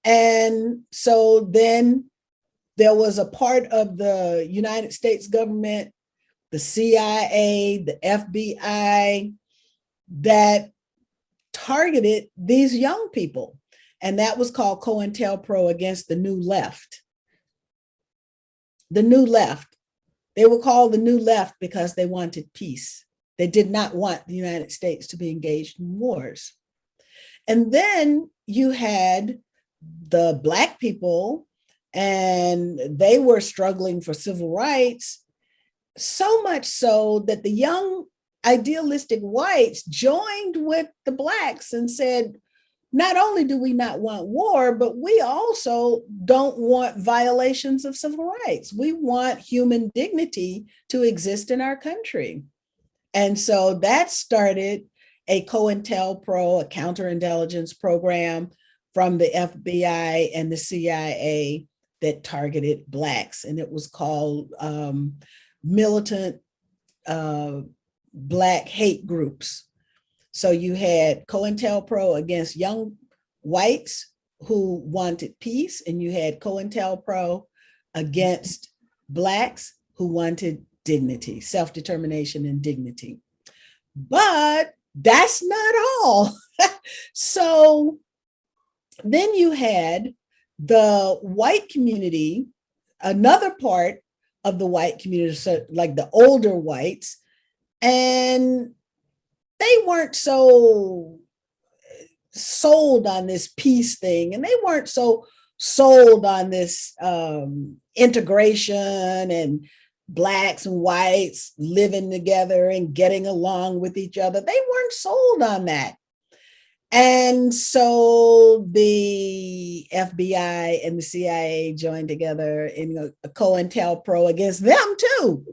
And so then there was a part of the United States government, the CIA, the FBI, that targeted these young people. And that was called COINTELPRO against the New Left. The New Left. They were called the New Left because they wanted peace. They did not want the United States to be engaged in wars. And then you had the Black people, and they were struggling for civil rights, so much so that the young idealistic whites joined with the Blacks and said, not only do we not want war, but we also don't want violations of civil rights. We want human dignity to exist in our country. And so that started a COINTELPRO, a counterintelligence program from the FBI and the CIA that targeted Blacks. And it was called militant Black hate groups. So you had COINTELPRO against young whites who wanted peace, and you had COINTELPRO against Blacks who wanted dignity, self-determination and dignity. But that's not all. So then you had the white community, another part of the white community, so like the older whites, and they weren't so sold on this peace thing, and they weren't so sold on this integration and Blacks and whites living together and getting along with each other. They weren't sold on that. And so the FBI and the CIA joined together in a COINTELPRO against them too.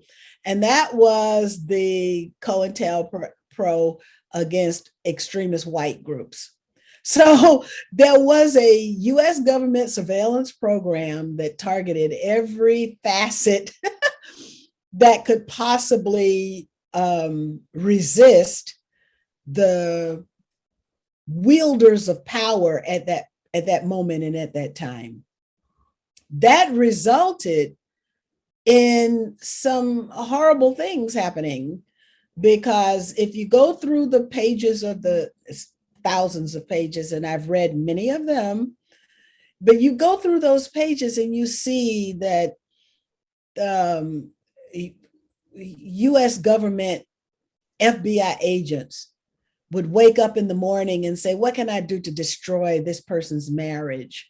And that was the COINTELPRO against extremist white groups. So there was a US government surveillance program that targeted every facet that could possibly resist the wielders of power at that moment and at that time. That resulted in some horrible things happening, because if you go through the pages of the thousands of pages, and I've read many of them, but you go through those pages and you see that US government FBI agents would wake up in the morning and say, what can I do to destroy this person's marriage?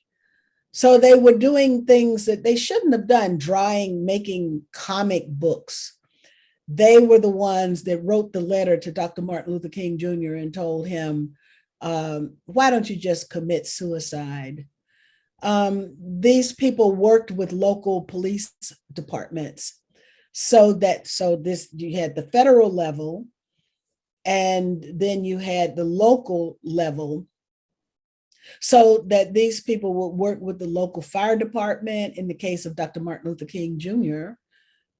So they were doing things that they shouldn't have done, drawing, making comic books. They were the ones that wrote the letter to Dr. Martin Luther King Jr. and told him, why don't you just commit suicide? These people worked with local police departments so you had the federal level, and then you had the local level, so that these people would work with the local fire department in the case of Dr. Martin Luther King Jr.,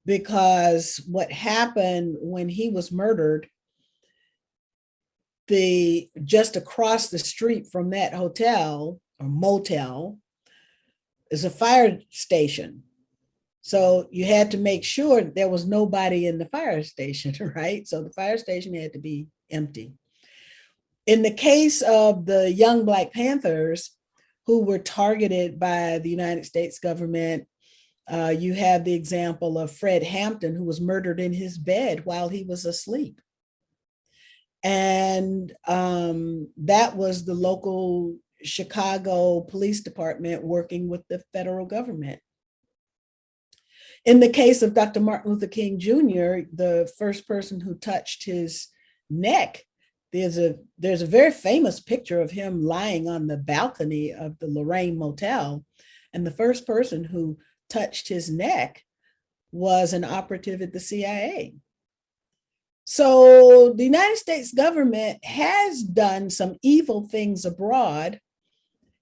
because what happened when he was murdered, just across the street from that hotel or motel is a fire station. So you had to make sure there was nobody in the fire station, right? So the fire station had to be empty. In the case of the young Black Panthers who were targeted by the United States government, you have the example of Fred Hampton, who was murdered in his bed while he was asleep. And that was the local Chicago Police Department working with the federal government. In the case of Dr. Martin Luther King Jr., the first person who touched his neck, there's a very famous picture of him lying on the balcony of the Lorraine Motel. And the first person who touched his neck was an operative at the CIA. So the United States government has done some evil things abroad,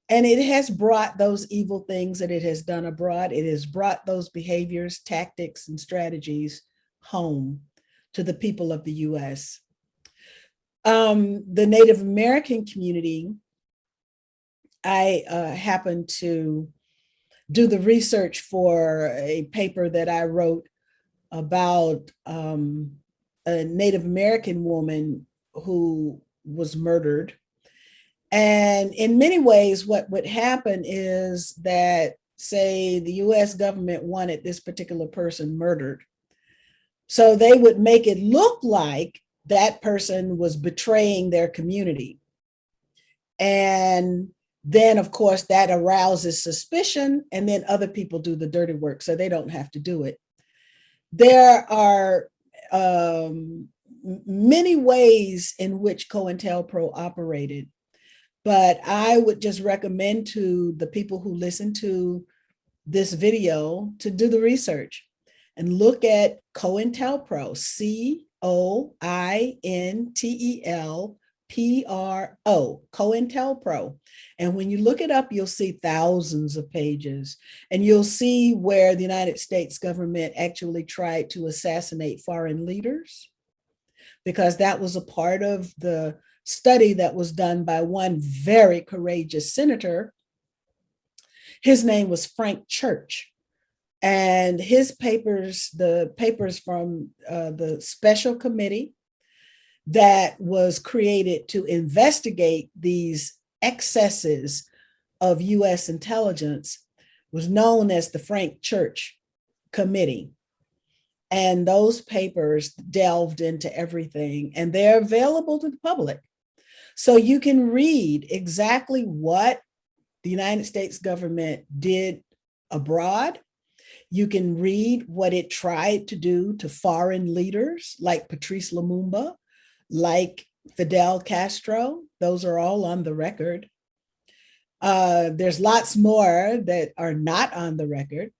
and it has brought those evil things that it has done abroad, it has brought those behaviors, tactics, and strategies home to the people of the US. The Native American community I happened to do the research for a paper that I wrote about a Native American woman who was murdered. And in many ways, what would happen is that, say, the US government wanted this particular person murdered. So they would make it look like that person was betraying their community. And then, of course, that arouses suspicion, and then other people do the dirty work so they don't have to do it. There are many ways in which COINTELPRO operated, but I would just recommend to the people who listen to this video to do the research and look at COINTELPRO, COINTELPRO, COINTELPRO. And when you look it up, you'll see thousands of pages, and you'll see where the United States government actually tried to assassinate foreign leaders, because that was a part of the study that was done by one very courageous senator. His name was Frank Church. And his papers, the papers from the special committee that was created to investigate these excesses of US intelligence, was known as the Frank Church Committee. And those papers delved into everything, and they're available to the public. So you can read exactly what the United States government did abroad. You can read what it tried to do to foreign leaders like Patrice Lumumba, like Fidel Castro. Those are all on the record. There's lots more that are not on the record.